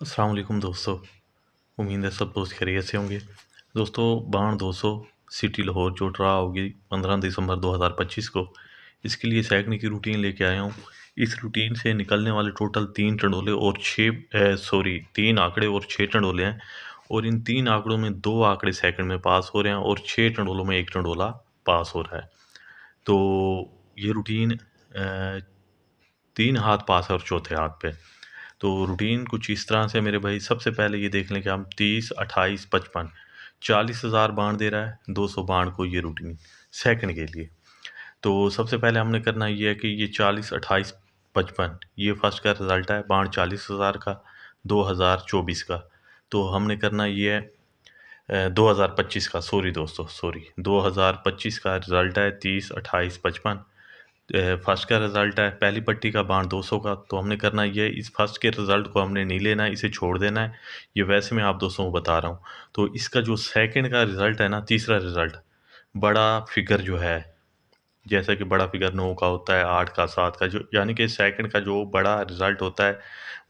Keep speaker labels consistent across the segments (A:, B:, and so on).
A: अस्सलाम वालेकुम दोस्तों। उम्मीद है सब दोस्त खैरियत से होंगे। दोस्तों, बाण 200 सिटी लाहौर जो ड्रा होगी 15 दिसंबर 2025 को, इसके लिए सैकने की रूटीन लेके आया हूँ। इस रूटीन से निकलने वाले टोटल 3 टंडोले और 3 आंकड़े और 6 टंडोले हैं। और इन 3 आंकड़ों में 2 आंकड़े सेकंड में पास हो रहे हैं और 6 टंडोलों में 1 टंडोला पास हो रहा है। तो ये रूटीन 3 हाथ पास है और चौथे हाथ पे। तो रूटीन कुछ इस तरह से मेरे भाई, सबसे पहले ये देख लें कि हम 30, 28, 55 40,000 बाण दे रहा है, 200 बाण को ये रूटीन सेकंड के लिए। तो सबसे पहले हमने करना ये है कि ये 40, 28, 55 ये फर्स्ट का रिजल्ट है बाण 40,000 का 2024 का। तो हमने करना ये है 2025 का, सॉरी दोस्तों, सॉरी, 2025 का रिजल्ट है 30, 28, 55। फर्स्ट का रिज़ल्ट है पहली पट्टी का बाण 200 का। तो हमने करना ये, इस फर्स्ट के रिज़ल्ट को हमने नहीं लेना है, इसे छोड़ देना है। ये वैसे मैं आप दोस्तों को बता रहा हूँ। तो इसका जो सेकंड का रिज़ल्ट है ना, तीसरा रिज़ल्ट, बड़ा फिगर जो है, जैसा कि बड़ा फिगर 9 का होता है, 8 का, 7 का, जो यानी कि सेकंड का जो बड़ा रिज़ल्ट होता है,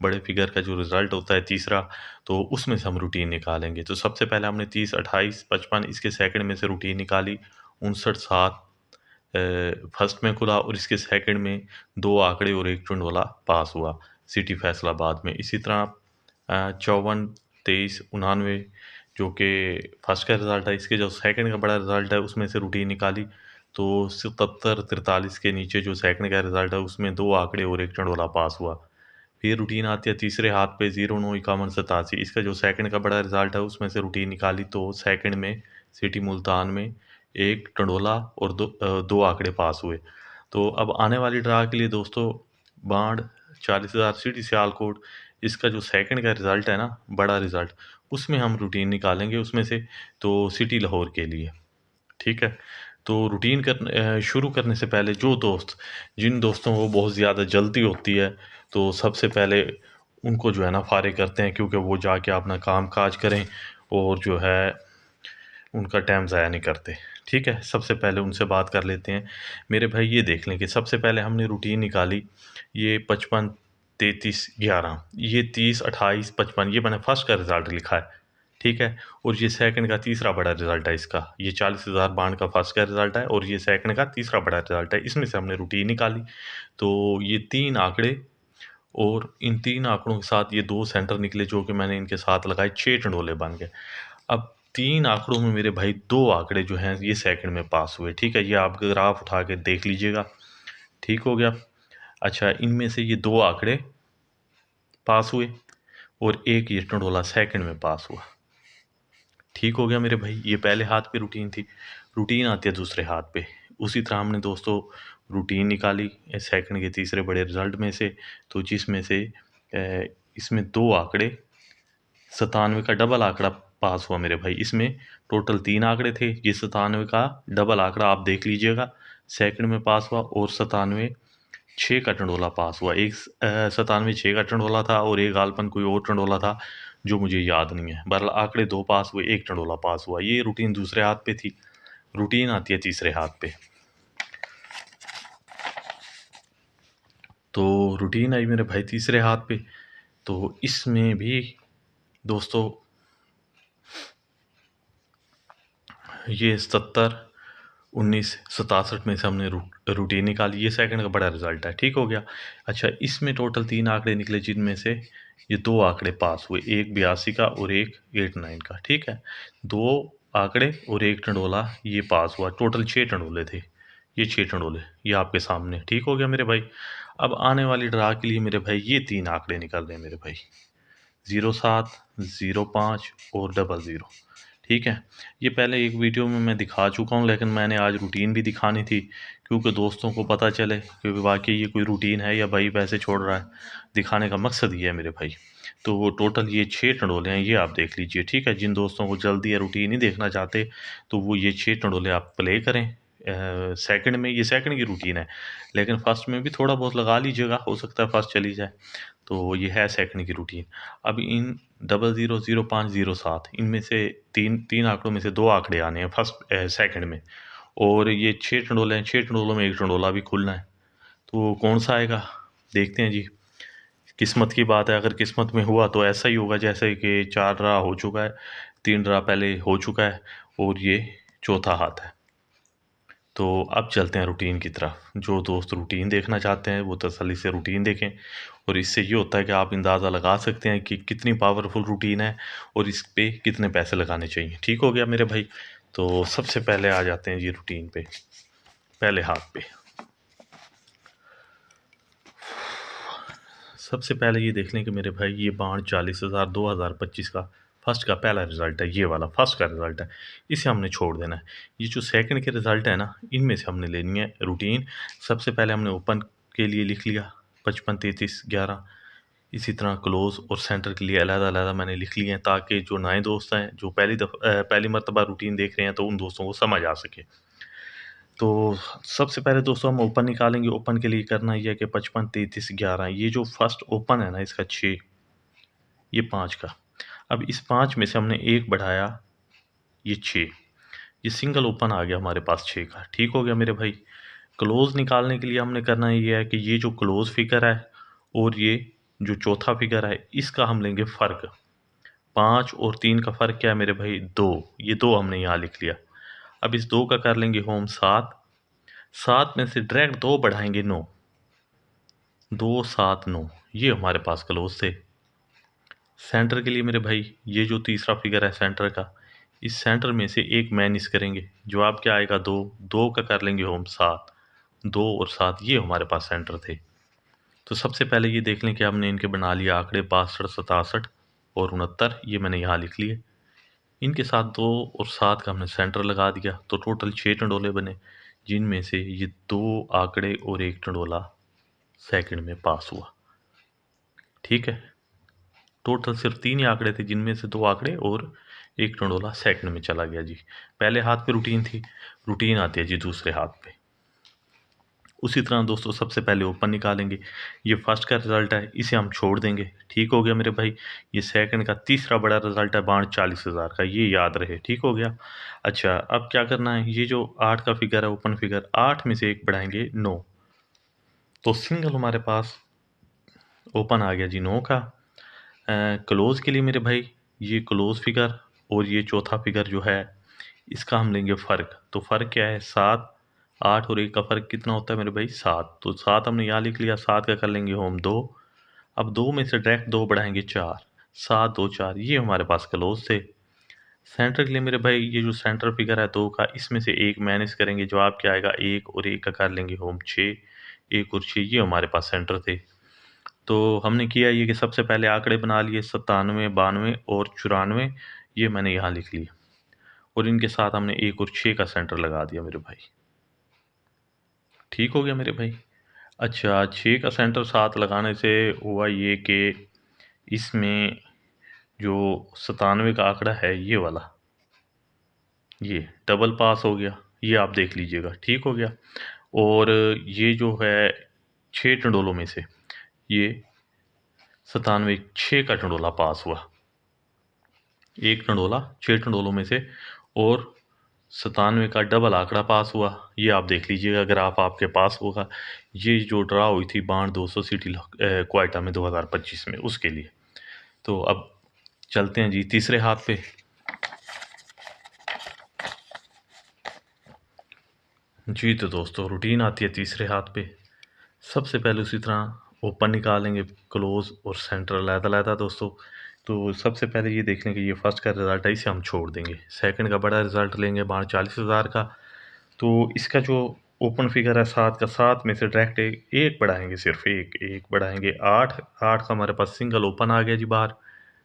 A: बड़े फिगर का जो रिज़ल्ट होता है तीसरा, तो उसमें से हम रूटीन निकालेंगे। तो सबसे पहले हमने 30, 28, 55 इसके सेकंड में से रूटीन निकाली। 59, 7 फर्स्ट में खुला और इसके सेकंड में 2 आंकड़े और 1 टुंडोला पास हुआ सिटी फैसलाबाद में। इसी तरह 54, 23, 99 जो कि फर्स्ट का रिज़ल्ट है, इसके जो सेकंड का बड़ा रिज़ल्ट है उसमें से रूटीन निकाली। तो 77, 43 के नीचे जो सेकंड का रिज़ल्ट है उसमें 2 आंकड़े और 1 टुंडोला पास हुआ। फिर रूटीन आती है तीसरे हाथ पे, 09, 51, 87 इसका जो सेकंड का बड़ा रिज़ल्ट है उसमें से रूटीन निकाली। तो सेकंड में सिटी मुल्तान में 1 टंडोला और 2 आंकड़े पास हुए। तो अब आने वाली ड्रा के लिए दोस्तों, बाढ़ 40,000 सिटी सियालकोट, इसका जो सेकंड का रिज़ल्ट है ना, बड़ा रिज़ल्ट, उसमें हम रूटीन निकालेंगे उसमें से, तो सिटी लाहौर के लिए, ठीक है। तो रूटीन शुरू करने से पहले जिन दोस्तों को बहुत ज़्यादा जल्दी होती है, तो सबसे पहले उनको जो है ना फारिग करते हैं, क्योंकि वो जाके अपना काम काज करें और जो है उनका टाइम ज़ाया नहीं करते। ठीक है, सबसे पहले उनसे बात कर लेते हैं। मेरे भाई ये देख लें कि सबसे पहले हमने रूटीन निकाली, ये 55, 33, 11, ये 30, 28, 55 ये मैंने फर्स्ट का रिज़ल्ट लिखा है, ठीक है। और ये सेकंड का तीसरा बड़ा रिज़ल्ट है इसका, ये 40,000 बांड का फर्स्ट का रिज़ल्ट है और ये सेकंड का तीसरा बड़ा रिज़ल्ट है, इसमें से हमने रूटीन निकाली। तो ये 3 आंकड़े और इन 3 आंकड़ों के साथ ये 2 सेंटर निकले जो कि मैंने इनके साथ लगाए, 6 टंडोले बन गए। अब 3 आंकड़ों में मेरे भाई 2 आंकड़े जो हैं ये सेकंड में पास हुए, ठीक है। ये आप ग्राफ उठा के देख लीजिएगा, ठीक हो गया। अच्छा, इनमें से ये 2 आंकड़े पास हुए और एक ये टंडोला सेकंड में पास हुआ, ठीक हो गया मेरे भाई। ये पहले हाथ पे रूटीन थी। रूटीन आती है दूसरे हाथ पे। उसी तरह हमने दोस्तों रूटीन निकाली सेकंड के तीसरे बड़े रिजल्ट में से, तो जिसमें से इसमें 2 आंकड़े, 97 का डबल आंकड़ा पास हुआ मेरे भाई। इसमें टोटल 3 आंकड़े थे, ये 97 का डबल आंकड़ा आप देख लीजिएगा, सेकंड में पास हुआ। और 97 6 का टंडोला पास हुआ। एक 97 6 का टंडोला था और एक गालपन कोई और टंडोला था जो मुझे याद नहीं है। बहरहाल आंकड़े 2 पास हुए, 1 टंडोला पास हुआ। ये रूटीन दूसरे हाथ पे थी। रूटीन आती है तीसरे हाथ पे। तो रूटीन आई मेरे भाई तीसरे हाथ पे। तो इसमें भी दोस्तों ये 70, 19, 67 में से हमने रूटीन निकाली। ये सेकंड का बड़ा रिजल्ट है, ठीक हो गया। अच्छा, इसमें टोटल 3 आंकड़े निकले जिनमें से ये 2 आंकड़े पास हुए, एक 82 का और एक 89 का, ठीक है। 2 आंकड़े और 1 टंडोला ये पास हुआ, टोटल 6 टंडोले थे। ये 6 टंडोले ये आपके सामने, ठीक हो गया मेरे भाई। अब आने वाली ड्रा के लिए मेरे भाई ये 3 आंकड़े निकल रहे हैं मेरे भाई, 07, 05 और 00, ठीक है। ये पहले एक वीडियो में मैं दिखा चुका हूँ, लेकिन मैंने आज रूटीन भी दिखानी थी, क्योंकि दोस्तों को पता चले कि वाकई ये कोई रूटीन है या भाई पैसे छोड़ रहा है। दिखाने का मकसद ये है मेरे भाई। तो वो टोटल ये 6 टंडोले हैं, ये आप देख लीजिए, ठीक है। जिन दोस्तों को जल्दी है, रूटीन ही देखना चाहते, तो वो ये 6 टंडोले आप प्ले करें। सेकंड में, ये सेकंड की रूटीन है, लेकिन फर्स्ट में भी थोड़ा बहुत लगा लीजिएगा, हो सकता है फर्स्ट चली जाए। तो ये है सेकंड की रूटीन। अब इन 00, 05, 07 इनमें से तीन आंकड़ों में से 2 आंकड़े आने हैं फर्स्ट सेकंड में, और ये 6 टंडोले हैं, 6 टंडोलों में 1 टंडोला भी खुलना है। तो कौन सा आएगा देखते हैं जी। किस्मत की बात है, अगर किस्मत में हुआ तो ऐसा ही होगा जैसे कि 4 ड्रा हो चुका है, 3 ड्रा पहले हो चुका है और ये चौथा हाथ है। तो अब चलते हैं रूटीन की तरफ। जो दोस्त रूटीन देखना चाहते हैं वो तसल्ली से रूटीन देखें, और इससे ये होता है कि आप अंदाज़ा लगा सकते हैं कि कितनी पावरफुल रूटीन है और इस पे कितने पैसे लगाने चाहिए। ठीक हो गया मेरे भाई। तो सबसे पहले आ जाते हैं जी रूटीन पे, पहले हाथ पे। सबसे पहले ये देख लें कि मेरे भाई ये बाण 40,000 2025 का फर्स्ट का पहला रिज़ल्ट है, ये वाला फर्स्ट का रिज़ल्ट है। इसे हमने छोड़ देना है। ये जो सेकंड के रिज़ल्ट है ना, इनमें से हमने लेनी है रूटीन। सबसे पहले हमने ओपन के लिए लिख लिया 55 33 11। इसी तरह क्लोज़ और सेंटर के लिए अलग-अलग मैंने लिख लिए हैं, ताकि जो नए दोस्त हैं, जो पहली मर्तबा रूटीन देख रहे हैं, तो उन दोस्तों को समझ आ सके। तो सबसे पहले दोस्तों हम ओपन निकालेंगे। ओपन के लिए करना ये है कि 55 33 11, ये जो फर्स्ट ओपन है ना इसका 6, ये 5 का। अब इस 5 में से हमने 1 बढ़ाया, ये 6, ये सिंगल ओपन आ गया हमारे पास 6 का। ठीक हो गया मेरे भाई। क्लोज़ निकालने के लिए हमने करना ये है कि ये जो क्लोज़ फिगर है और ये जो चौथा फिगर है, इसका हम लेंगे फ़र्क। 5 और 3 का फ़र्क क्या है मेरे भाई? 2। ये 2 हमने यहाँ लिख लिया। अब इस 2 का कर लेंगे होम 7। 7 में से डायरेक्ट 2 बढ़ाएंगे 9। 2 7 9, ये हमारे पास क्लोज थे। सेंटर के लिए मेरे भाई ये जो तीसरा फिगर है सेंटर का, इस सेंटर में से एक माइनस करेंगे, जवाब क्या आएगा? 2। 2 का कर लेंगे होम 7। 2 और 7 ये हमारे पास सेंटर थे। तो सबसे पहले ये देख लें कि हमने इनके बना लिया आंकड़े 62 67 और 69, ये मैंने यहाँ लिख लिए। इनके साथ 2 और 7 का हमने सेंटर लगा दिया, तो टोटल 6 टंडोले बने, जिनमें से ये 2 आंकड़े और 1 टंडोला सेकंड में पास हुआ। ठीक है, टोटल सिर्फ 3 ही आंकड़े थे, जिनमें से 2 आंकड़े और 1 टंडोला सेकंड में चला गया जी। पहले हाथ पे रूटीन थी, रूटीन आती है जी दूसरे हाथ पे। उसी तरह दोस्तों सबसे पहले ओपन निकालेंगे। ये फर्स्ट का रिजल्ट है, इसे हम छोड़ देंगे। ठीक हो गया मेरे भाई। ये सेकंड का तीसरा बड़ा रिजल्ट है बाण 40,000 का, ये याद रहे। ठीक हो गया। अच्छा, अब क्या करना है? ये जो 8 का फिगर है, ओपन फिगर, 8 में से 1 बढ़ाएंगे 9, तो सिंगल हमारे पास ओपन आ गया जी 9 का। क्लोज़ के लिए मेरे भाई ये क्लोज़ फिगर और ये चौथा फिगर जो है, इसका हम लेंगे फ़र्क। तो फ़र्क क्या है? 7। 8 और 1 का फ़र्क कितना होता है मेरे भाई? 7। तो 7 हमने यहाँ लिख लिया, 7 का कर लेंगे होम 2। अब 2 में से डायरेक्ट 2 बढ़ाएंगे 4। 7 2 4, ये हमारे पास क्लोज़ थे। सेंटर के लिए मेरे भाई ये जो सेंटर फिगर है 2 का, इसमें से 1 माइनस करेंगे, जवाब क्या आएगा? 1 और 1 का कर लेंगे होम 6। 1 और 6 ये हमारे पास सेंटर थे। तो हमने किया ये कि सबसे पहले आंकड़े बना लिए 97 92 और 94, ये मैंने यहाँ लिख लिया, और इनके साथ हमने 1 और 6 का सेंटर लगा दिया मेरे भाई। ठीक हो गया मेरे भाई। अच्छा, 6 का सेंटर साथ लगाने से हुआ ये कि इसमें जो 97 का आंकड़ा है, ये वाला, ये डबल पास हो गया, ये आप देख लीजिएगा। ठीक हो गया। और ये जो है 6 टंडोलों में से ये 97 6 का टंडोला पास हुआ। 1 टंडोला 6 टंडोलों में से, और 97 का डबल आंकड़ा पास हुआ, ये आप देख लीजिएगा, ग्राफ आपके पास होगा। ये जो ड्रा हुई थी बाण 200 सिटी क्वाइटा में 2025 में, उसके लिए। तो अब चलते हैं जी तीसरे हाथ पे। जी तो दोस्तों रूटीन आती है तीसरे हाथ पे। सबसे पहले उसी तरह ओपन निकालेंगे, क्लोज और सेंटर अलग-अलग दोस्तों। तो सबसे पहले ये देख लें कि ये फर्स्ट का रिज़ल्ट है, इसे हम छोड़ देंगे। सेकंड का बड़ा रिज़ल्ट लेंगे बाण 40,000 का। तो इसका जो ओपन फिगर है 7 का, 7 में से डायरेक्ट एक बढ़ाएंगे, सिर्फ एक बढ़ाएंगे 8। 8 का हमारे पास सिंगल ओपन आ गया जी बाहर।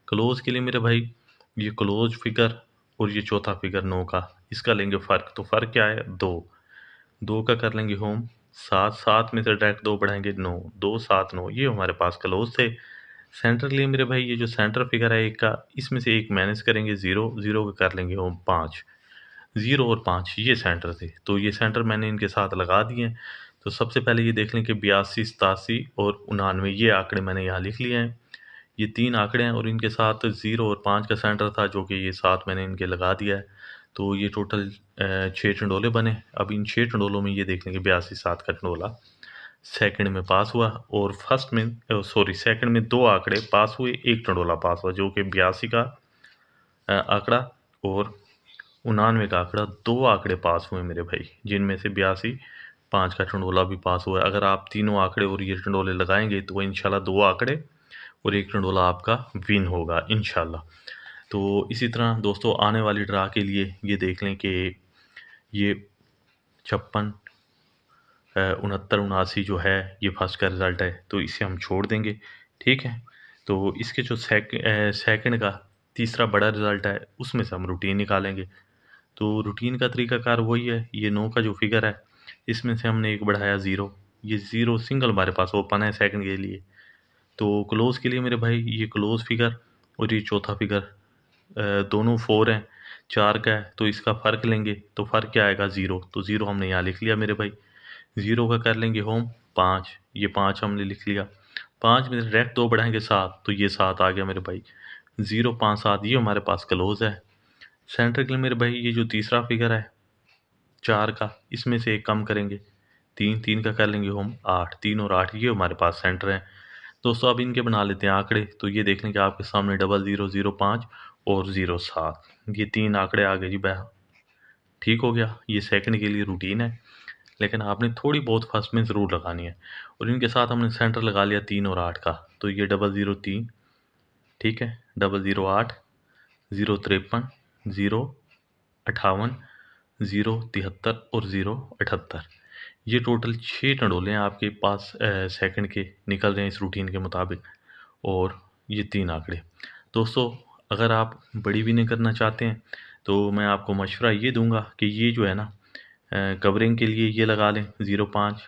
A: क्लोज के लिए मेरे भाई ये क्लोज फिगर और ये चौथा फिगर 9 का, इसका लेंगे फ़र्क। तो फ़र्क क्या है? 2। 2 का कर लेंगे होम 7। 7 में से डायरेक्ट 2 बढ़ाएंगे 9। 2 7 9, ये हमारे पास क्लोज थे। सेंटर के लिए मेरे भाई ये जो सेंटर फिगर है 1 का, इसमें से 1 माइनस करेंगे 0। 0 का कर लेंगे होम 5। 0 और 5 ये सेंटर थे, तो ये सेंटर मैंने इनके साथ लगा दिए हैं। तो सबसे पहले ये देख लें कि 82 87 और 99, ये आंकड़े मैंने यहाँ लिख लिए हैं। ये 3 आंकड़े हैं और इनके साथ 0 और 5 का सेंटर था, जो कि ये 7 मैंने इनके लगा दिया है। तो ये टोटल 6 टंडोले बने। अब इन 6 टंडोलों में ये देख लें कि 82 7 का टंडोला सेकंड में पास हुआ और फर्स्ट में सेकंड में 2 आंकड़े पास हुए, 1 टंडोला पास हुआ, जो कि 82 का आंकड़ा और 99 का आंकड़ा, 2 आंकड़े पास हुए मेरे भाई, जिनमें से 82, 5 का टंडोला भी पास हुआ है। अगर आप तीनों आंकड़े और ये टंडोले लगाएंगे तो इंशाल्लाह 2 आंकड़े और 1 टंडोला आपका विन होगा इंशाल्लाह। तो इसी तरह दोस्तों आने वाली ड्रा के लिए ये देख लें कि ये 56, 69, 79 जो है ये फर्स्ट का रिज़ल्ट है, तो इसे हम छोड़ देंगे, ठीक है। तो इसके जो सेकंड का तीसरा बड़ा रिज़ल्ट है उसमें से हम रूटीन निकालेंगे। तो रूटीन का तरीकाकार वही है, ये 9 का जो फिगर है इसमें से हमने एक बढ़ाया 0, ये 0 सिंगल हमारे पास ओपन है सेकंड के लिए। तो क्लोज़ के लिए मेरे भाई ये क्लोज़ फिगर और ये चौथा फिगर दोनों 4 हैं, 4 का है, तो इसका फ़र्क लेंगे तो फ़र्क क्या आएगा 0, तो 0 हमने यहाँ लिख लिया मेरे भाई। 0 का कर लेंगे होम 5, ये 5 हमने लिख लिया। 5 में डायरेक्ट 2 बढ़ाएंगे 7, तो ये 7 आ गया मेरे भाई। 0, 5, 7 ये हमारे पास क्लोज़ है। सेंटर के लिए मेरे भाई ये जो तीसरा फिगर है 4 का, इसमें से एक कम करेंगे 3, 3 का कर लेंगे होम 8, 3 और 8 ये हमारे पास सेंटर है। दोस्तों अब इनके बना लेते हैं आंकड़े, तो ये देख लें कि आपके सामने 0005 और 07, ये 3 आंकड़े आ गए जी बह ठीक हो गया। ये सेकंड के लिए रूटीन है, लेकिन आपने थोड़ी बहुत फर्स्ट में ज़रूर लगानी है। और इनके साथ हमने सेंटर लगा लिया 3 और 8 का, तो ये 003, ठीक है, 008, 053, 058, 073 और 078, ये टोटल 6 टंडोले हैं आपके पास सेकंड के निकल रहे हैं इस रूटीन के मुताबिक, और ये 3 आंकड़े। दोस्तों अगर आप बड़ी विनिंग करना चाहते हैं तो मैं आपको मशवरा ये दूंगा कि ये जो है ना कवरिंग के लिए ये लगा लें 05,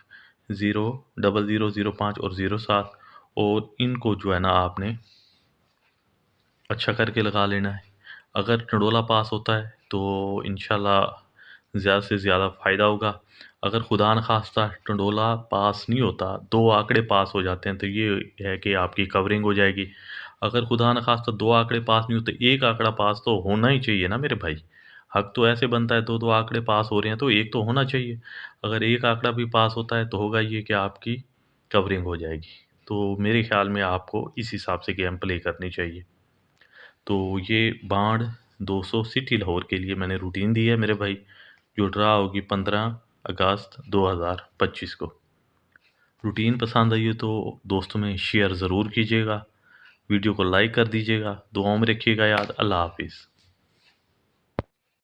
A: 0, 00, 05 और 07, और इनको जो है ना आपने अच्छा करके लगा लेना है। अगर टंडोला पास होता है तो इंशाल्लाह ज़्यादा से ज़्यादा फ़ायदा होगा। अगर खुदा न खास्ता टंडोला पास नहीं होता, 2 आंकड़े पास हो जाते हैं, तो ये है कि आपकी कवरिंग हो जाएगी। अगर खुदा न खास्ता 2 आंकड़े पास नहीं होते, 1 आंकड़ा पास तो होना ही चाहिए ना मेरे भाई। हक तो ऐसे बनता है, 2-2 आंकड़े पास हो रहे हैं तो 1 तो होना चाहिए। अगर 1 आंकड़ा भी पास होता है तो होगा ये कि आपकी कवरिंग हो जाएगी। तो मेरे ख़्याल में आपको इस हिसाब से गेम प्ले करनी चाहिए। तो ये बाढ़ 200 सिटी लाहौर के लिए मैंने रूटीन दी है मेरे भाई, जो ड्रा होगी 15 अगस्त 2025 को। रूटीन पसंद आई हो तो दोस्तों में शेयर ज़रूर कीजिएगा, वीडियो को लाइक कर दीजिएगा, दुआओं में रखिएगा याद। अल्लाह हाफिज़।